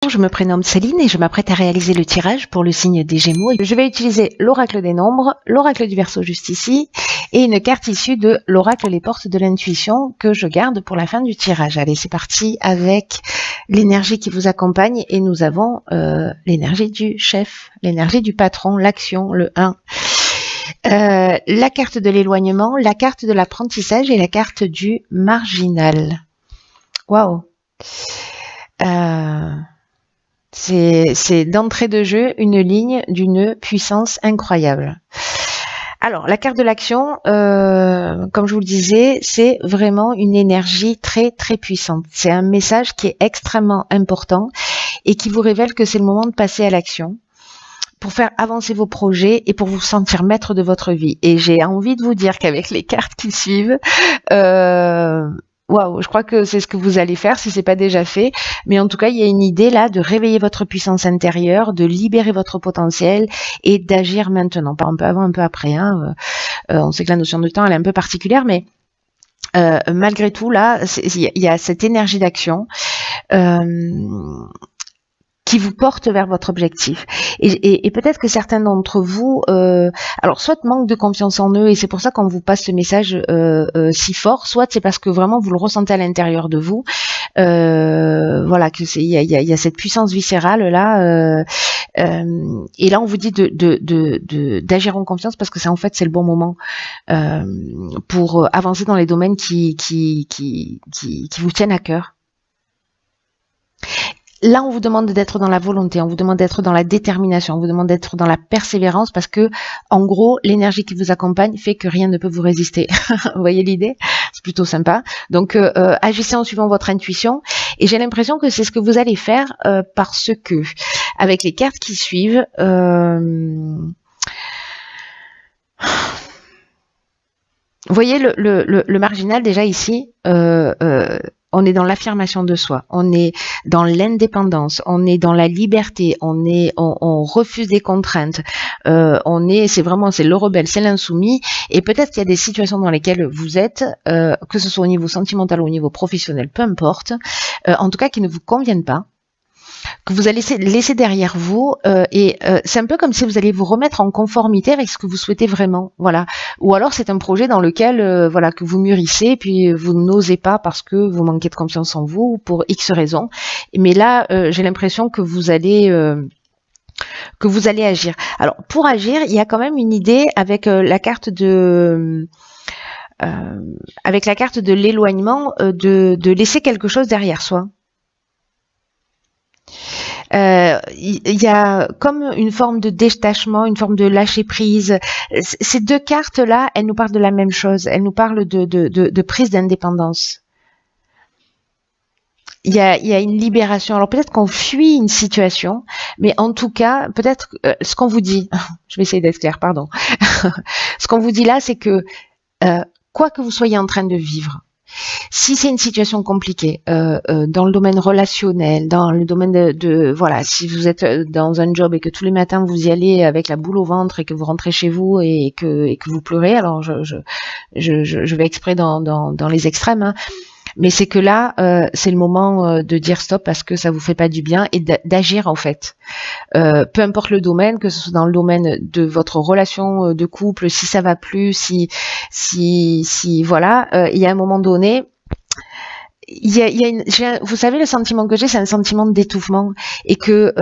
Je me prénomme Céline et je m'apprête à réaliser le tirage pour le signe des Gémeaux. Je vais utiliser l'oracle des nombres, l'oracle du Verseau juste ici, et une carte issue de l'oracle Les Portes de l'Intuition que je garde pour la fin du tirage. Allez, c'est parti avec l'énergie qui vous accompagne et nous avons l'énergie du chef, l'énergie du patron, l'action, le 1. La carte de l'éloignement, la carte de l'apprentissage et la carte du marginal. Waouh! C'est d'entrée de jeu une ligne d'une puissance incroyable. Alors, la carte de l'action, comme je vous le disais, c'est vraiment une énergie très très puissante. C'est un message qui est extrêmement important et qui vous révèle que c'est le moment de passer à l'action pour faire avancer vos projets et pour vous sentir maître de votre vie. Et j'ai envie de vous dire qu'avec les cartes qui suivent, waouh, je crois que c'est ce que vous allez faire si c'est pas déjà fait. Mais en tout cas, il y a une idée là de réveiller votre puissance intérieure, de libérer votre potentiel et d'agir maintenant. Pas un peu avant, un peu après. Hein. On sait que la notion de temps elle est un peu particulière, mais malgré tout là, il y a cette énergie d'action. Qui vous porte vers votre objectif. Et peut-être que certains d'entre vous, alors soit manquent de confiance en eux, et c'est pour ça qu'on vous passe ce message si fort, soit c'est parce que vraiment vous le ressentez à l'intérieur de vous. Voilà, que il y a cette puissance viscérale là. Et là, on vous dit d'agir en confiance parce que c'est en fait c'est le bon moment pour avancer dans les domaines qui vous tiennent à cœur. Là, on vous demande d'être dans la volonté, on vous demande d'être dans la détermination, on vous demande d'être dans la persévérance parce que, en gros, l'énergie qui vous accompagne fait que rien ne peut vous résister. Vous voyez l'idée? C'est plutôt sympa. Donc, agissez en suivant votre intuition. Et j'ai l'impression que c'est ce que vous allez faire parce que, avec les cartes qui suivent, vous voyez le marginal déjà ici. On est dans l'affirmation de soi, on est dans l'indépendance, on est dans la liberté, on refuse des contraintes, c'est le rebelle, c'est l'insoumis, et peut-être qu'il y a des situations dans lesquelles vous êtes, que ce soit au niveau sentimental ou au niveau professionnel, peu importe, en tout cas qui ne vous conviennent pas, que vous allez laisser derrière vous, c'est un peu comme si vous alliez vous remettre en conformité avec ce que vous souhaitez vraiment, voilà. Ou alors c'est un projet dans lequel, voilà, que vous mûrissez, puis vous n'osez pas parce que vous manquez de confiance en vous, ou pour X raisons. Mais là, j'ai l'impression que vous allez agir. Alors pour agir, il y a quand même une idée avec la carte de l'éloignement, de laisser quelque chose derrière soi. Il y a comme une forme de détachement, une forme de lâcher prise. Ces deux cartes-là, elles nous parlent de la même chose. Elles nous parlent de prise d'indépendance. Il y a une libération. Alors peut-être qu'on fuit une situation, mais en tout cas, peut-être ce qu'on vous dit, je vais essayer d'être claire, pardon. Ce qu'on vous dit là, c'est que quoi que vous soyez en train de vivre, si c'est une situation compliquée dans le domaine relationnel, dans le domaine voilà, si vous êtes dans un job et que tous les matins vous y allez avec la boule au ventre et que vous rentrez chez vous et que vous pleurez, alors je vais exprès dans les extrêmes, hein, mais c'est que là c'est le moment de dire stop parce que ça vous fait pas du bien et d'agir en fait. Peu importe le domaine, que ce soit dans le domaine de votre relation de couple, si ça va plus, si voilà, il y a un moment donné, vous savez, le sentiment que j'ai, c'est un sentiment d'étouffement et que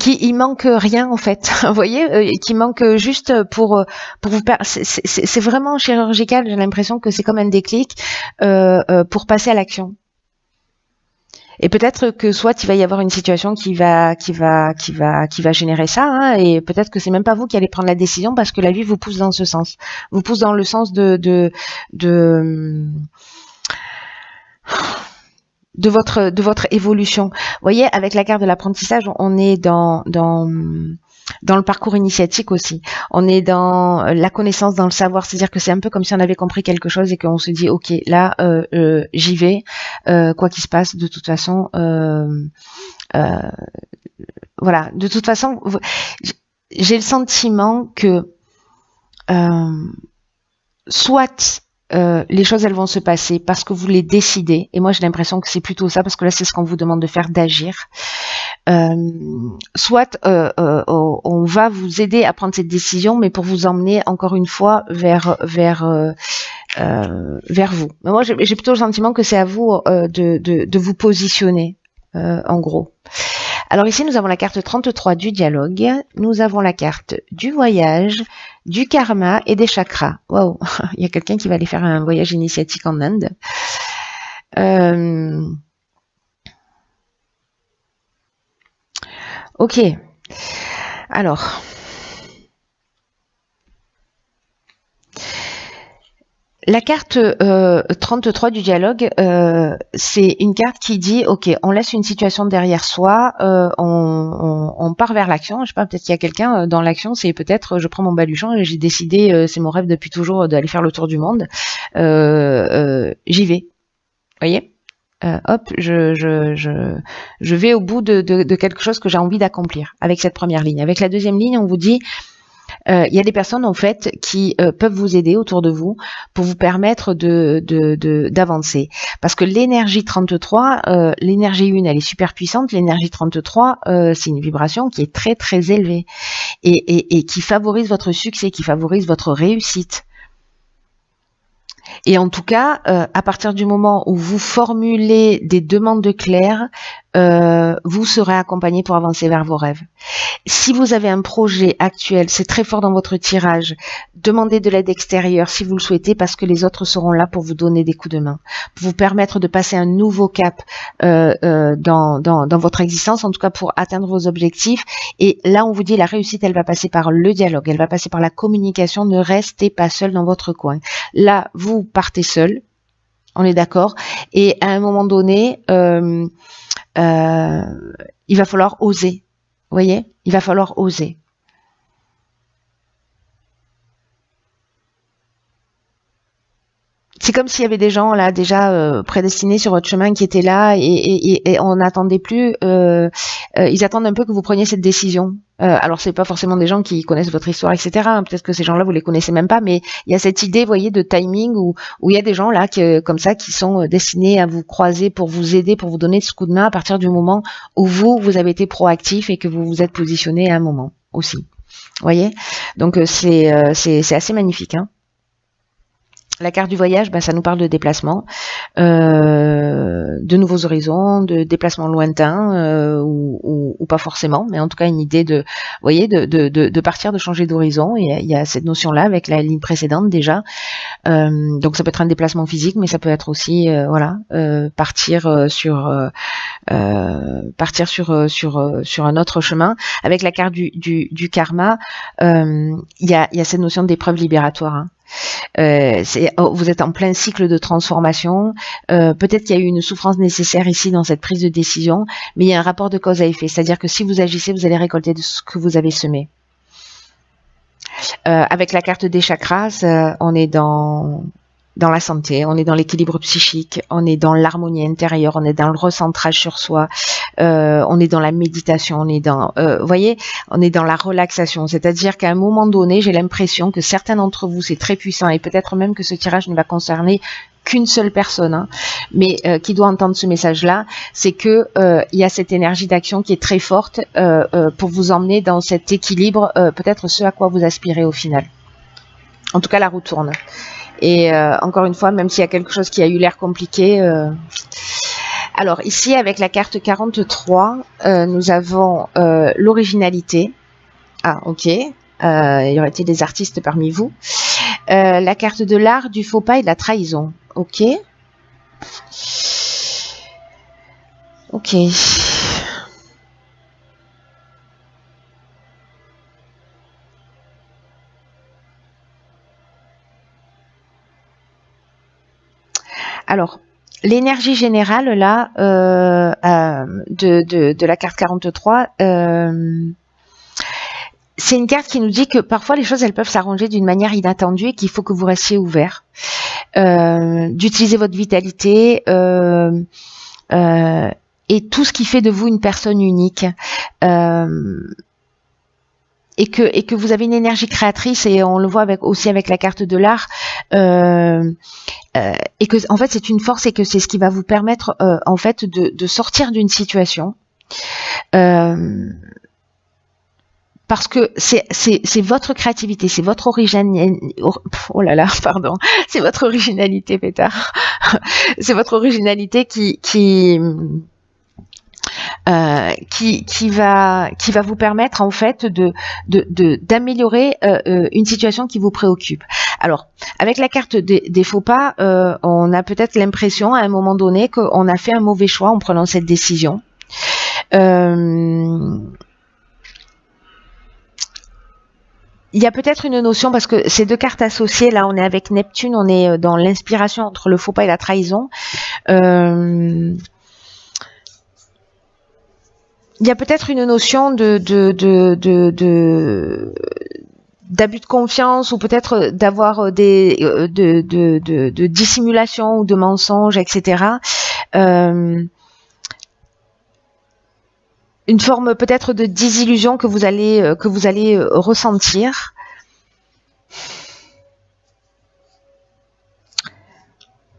il manque rien en fait, vous voyez, qui manque juste pour vous c'est vraiment chirurgical. J'ai l'impression que c'est comme un déclic pour passer à l'action. Et peut-être que soit il va y avoir une situation qui va générer ça, hein, et peut-être que c'est même pas vous qui allez prendre la décision parce que la vie vous pousse dans ce sens, vous pousse dans le sens de votre évolution. Vous voyez, avec la carte de l'apprentissage, on est dans le parcours initiatique aussi. On est dans la connaissance, dans le savoir. C'est-à-dire que c'est un peu comme si on avait compris quelque chose et qu'on se dit, ok, là, j'y vais, quoi qu'il se passe. De toute façon, voilà. De toute façon, j'ai le sentiment que soit les choses elles vont se passer parce que vous les décidez. Et moi j'ai l'impression que c'est plutôt ça, parce que là c'est ce qu'on vous demande de faire, d'agir. Soit on va vous aider à prendre cette décision, mais pour vous emmener encore une fois vers vous. Mais moi j'ai plutôt le sentiment que c'est à vous de vous positionner, en gros. Alors ici, nous avons la carte 33 du dialogue, nous avons la carte du voyage, du karma et des chakras. Waouh, il y a quelqu'un qui va aller faire un voyage initiatique en Inde. Ok, alors... La carte 33 du dialogue, c'est une carte qui dit, ok, on laisse une situation derrière soi, on part vers l'action. Je sais pas, peut-être qu'il y a quelqu'un dans l'action, c'est peut-être, je prends mon baluchon et j'ai décidé, c'est mon rêve depuis toujours d'aller faire le tour du monde. J'y vais, voyez. Hop, je vais au bout de quelque chose que j'ai envie d'accomplir avec cette première ligne. Avec la deuxième ligne, on vous dit, il y a des personnes en fait qui peuvent vous aider autour de vous pour vous permettre d'avancer, parce que l'énergie 33, l'énergie 1 elle est super puissante, l'énergie 33 c'est une vibration qui est très très élevée et qui favorise votre succès, qui favorise votre réussite. Et en tout cas, à partir du moment où vous formulez des demandes claires, vous serez accompagné pour avancer vers vos rêves. Si vous avez un projet actuel, c'est très fort dans votre tirage, demandez de l'aide extérieure si vous le souhaitez, parce que les autres seront là pour vous donner des coups de main, pour vous permettre de passer un nouveau cap dans votre existence, en tout cas pour atteindre vos objectifs. Et là, on vous dit, la réussite, elle va passer par le dialogue, elle va passer par la communication. Ne restez pas seul dans votre coin. Là, vous partez seul, on est d'accord, et à un moment donné, il va falloir oser. Vous voyez, il va falloir oser. C'est comme s'il y avait des gens là déjà prédestinés sur votre chemin qui étaient là et on n'attendait plus. Ils attendent un peu que vous preniez cette décision. Alors c'est pas forcément des gens qui connaissent votre histoire, etc. Peut-être que ces gens-là vous les connaissez même pas, mais il y a cette idée, vous voyez, de timing où il y a des gens là comme ça qui sont destinés à vous croiser pour vous aider, pour vous donner ce coup de main à partir du moment où vous avez été proactif et que vous vous êtes positionné à un moment aussi. Vous voyez, donc c'est assez magnifique, hein. La carte du voyage, ça nous parle de déplacement, de nouveaux horizons, de déplacements lointains ou pas forcément, mais en tout cas une idée de, vous voyez, de partir, de changer d'horizon. Il y a cette notion-là avec la ligne précédente déjà. Donc ça peut être un déplacement physique, mais ça peut être aussi, partir sur un autre chemin. Avec la carte du karma, il y a cette notion d'épreuve libératoire, hein. Vous êtes en plein cycle de transformation, peut-être qu'il y a eu une souffrance nécessaire ici dans cette prise de décision, mais il y a un rapport de cause à effet, c'est-à-dire que si vous agissez, vous allez récolter de ce que vous avez semé. Avec la carte des chakras, on est dans la santé, on est dans l'équilibre psychique, on est dans l'harmonie intérieure, on est dans le recentrage sur soi, on est dans la méditation, on est dans, voyez, on est dans la relaxation. C'est-à-dire qu'à un moment donné, j'ai l'impression que certains d'entre vous, c'est très puissant, et peut-être même que ce tirage ne va concerner qu'une seule personne, hein, mais qui doit entendre ce message-là, c'est que il y a cette énergie d'action qui est très forte pour vous emmener dans cet équilibre, peut-être ce à quoi vous aspirez au final. En tout cas, la roue tourne. Et encore une fois, même s'il y a quelque chose qui a eu l'air compliqué. Alors ici, avec la carte 43, nous avons l'originalité. Ah, ok. Il y aurait-il des artistes parmi vous? La carte de l'art, du faux pas et de la trahison. Ok. Ok. Alors, l'énergie générale là de la carte 43, c'est une carte qui nous dit que parfois les choses elles peuvent s'arranger d'une manière inattendue et qu'il faut que vous restiez ouvert, d'utiliser votre vitalité et tout ce qui fait de vous une personne unique. et que vous avez une énergie créatrice, et on le voit aussi avec la carte de l'art, et que en fait c'est une force, et que c'est ce qui va vous permettre en fait de sortir d'une situation, parce que c'est votre créativité, c'est votre originalité. Oh là là, pardon, c'est votre originalité, pétard. C'est votre originalité qui va vous permettre en fait d'améliorer une situation qui vous préoccupe. Alors, avec la carte des faux pas, on a peut-être l'impression à un moment donné qu'on a fait un mauvais choix en prenant cette décision. Il y a peut-être une notion, parce que ces deux cartes associées, là on est avec Neptune, on est dans l'inspiration entre le faux pas et la trahison. Il y a peut-être une notion d'abus de confiance, ou peut-être d'avoir de dissimulation ou de mensonge, etc. Une forme peut-être de désillusion que vous allez ressentir.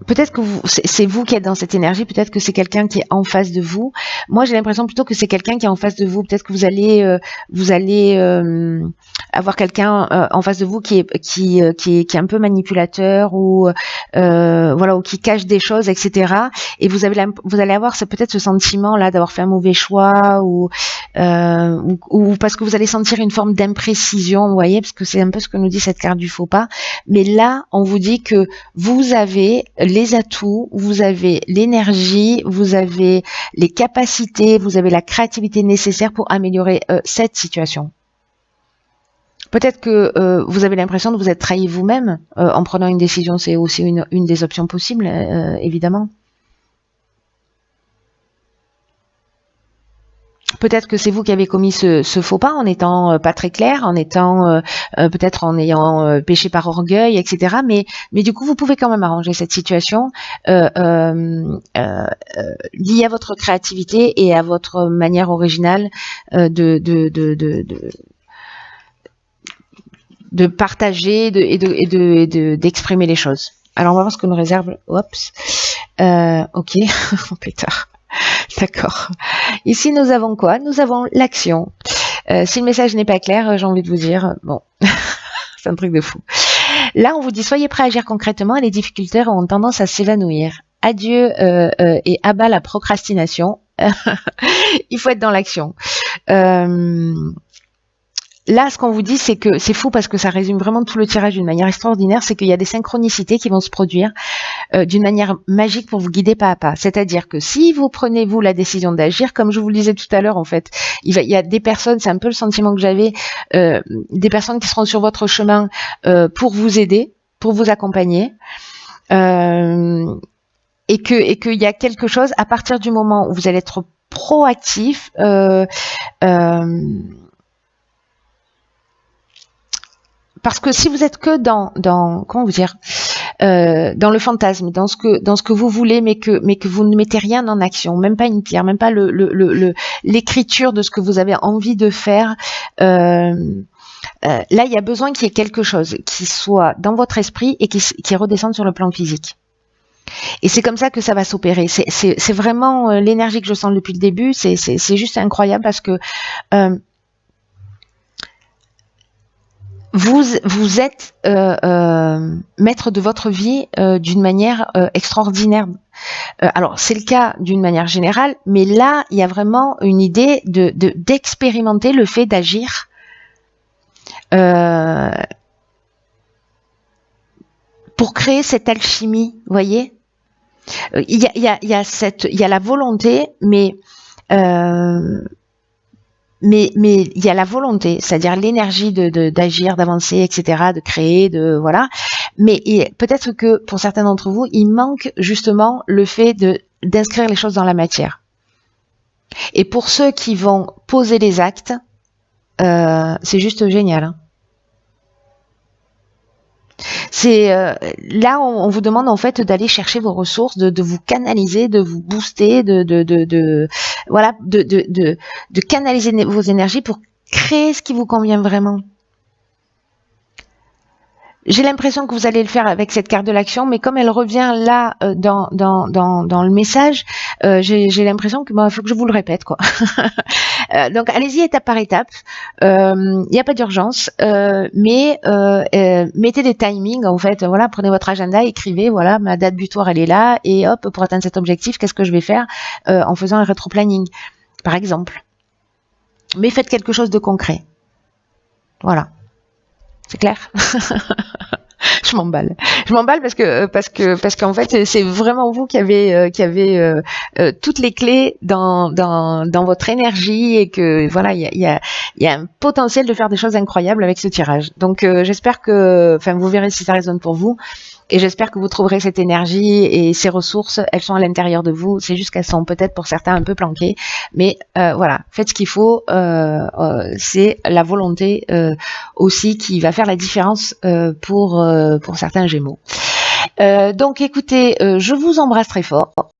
Peut-être que c'est vous qui êtes dans cette énergie, peut-être que c'est quelqu'un qui est en face de vous. Moi, j'ai l'impression plutôt que c'est quelqu'un qui est en face de vous. Peut-être que vous allez avoir quelqu'un en face de vous qui est un peu manipulateur, ou voilà, ou qui cache des choses, etc. Et vous allez avoir peut-être ce sentiment là d'avoir fait un mauvais choix, ou parce que vous allez sentir une forme d'imprécision, vous voyez, parce que c'est un peu ce que nous dit cette carte du faux pas. Mais là, on vous dit que vous avez les atouts, vous avez l'énergie, vous avez les capacités, vous avez la créativité nécessaire pour améliorer cette situation. Peut-être que vous avez l'impression de vous être trahi vous-même en prenant une décision. C'est aussi une des options possibles, évidemment. Peut-être que c'est vous qui avez commis ce faux pas en étant pas très clair, en étant peut-être en ayant péché par orgueil, etc. Mais du coup, vous pouvez quand même arranger cette situation liée à votre créativité et à votre manière originale de partager et d'exprimer les choses. Alors, on va voir ce que nous réserve. Oups. Ok, pétard. D'accord. Ici, nous avons quoi? Nous avons l'action. Si le message n'est pas clair, j'ai envie de vous dire, bon, c'est un truc de fou. Là, on vous dit, soyez prêts à agir concrètement, et les difficultés ont tendance à s'évanouir. Adieu et abat la procrastination. Il faut être dans l'action. Là, ce qu'on vous dit, c'est que c'est fou, parce que ça résume vraiment tout le tirage d'une manière extraordinaire, c'est qu'il y a des synchronicités qui vont se produire d'une manière magique pour vous guider pas à pas. C'est-à-dire que si vous prenez, vous, la décision d'agir, comme je vous le disais tout à l'heure, en fait, il y a des personnes, c'est un peu le sentiment que j'avais, des personnes qui seront sur votre chemin pour vous aider, pour vous accompagner, et qu'il y a quelque chose, à partir du moment où vous allez être proactif, parce que si vous êtes que dans comment vous dire, dans le fantasme, dans ce que vous voulez, mais que vous ne mettez rien en action, même pas une pierre, même pas l'écriture de ce que vous avez envie de faire, là il y a besoin qu'il y ait quelque chose qui soit dans votre esprit et qui redescende sur le plan physique. Et c'est comme ça que ça va s'opérer. C'est vraiment l'énergie que je sens depuis le début. C'est juste incroyable, parce que vous êtes maître de votre vie d'une manière extraordinaire. Alors c'est le cas d'une manière générale, mais là il y a vraiment une idée d'expérimenter le fait d'agir pour créer cette alchimie, vous voyez. Il y a la volonté, mais il y a la volonté, c'est-à-dire l'énergie d'agir, d'avancer, etc., de créer, voilà. Mais peut-être que pour certains d'entre vous, il manque justement le fait d'inscrire les choses dans la matière. Et pour ceux qui vont poser les actes, c'est juste génial, hein. C'est là on vous demande en fait d'aller chercher vos ressources, de vous canaliser, de vous booster, voilà, de canaliser vos énergies pour Créez ce qui vous convient vraiment. J'ai l'impression que vous allez le faire avec cette carte de l'action, mais comme elle revient là dans le message, j'ai l'impression que il faut que je vous le répète, quoi. Donc allez-y étape par étape. Il n'y a pas d'urgence, mais mettez des timings. En fait, voilà, prenez votre agenda, écrivez. Voilà, ma date butoir elle est là, et hop, pour atteindre cet objectif, qu'est-ce que je vais faire en faisant un rétro-planning, par exemple. Mais faites quelque chose de concret. Voilà, c'est clair. Je m'emballe. Je m'emballe parce qu'en fait c'est vraiment vous qui avez toutes les clés dans votre énergie, et que voilà, il y a un potentiel de faire des choses incroyables avec ce tirage. Donc j'espère que, enfin, vous verrez si ça résonne pour vous. Et j'espère que vous trouverez cette énergie et ces ressources. Elles sont à l'intérieur de vous. C'est juste qu'elles sont peut-être pour certains un peu planquées. Mais voilà, faites ce qu'il faut. C'est la volonté aussi qui va faire la différence pour certains Gémeaux. Donc écoutez, je vous embrasse très fort.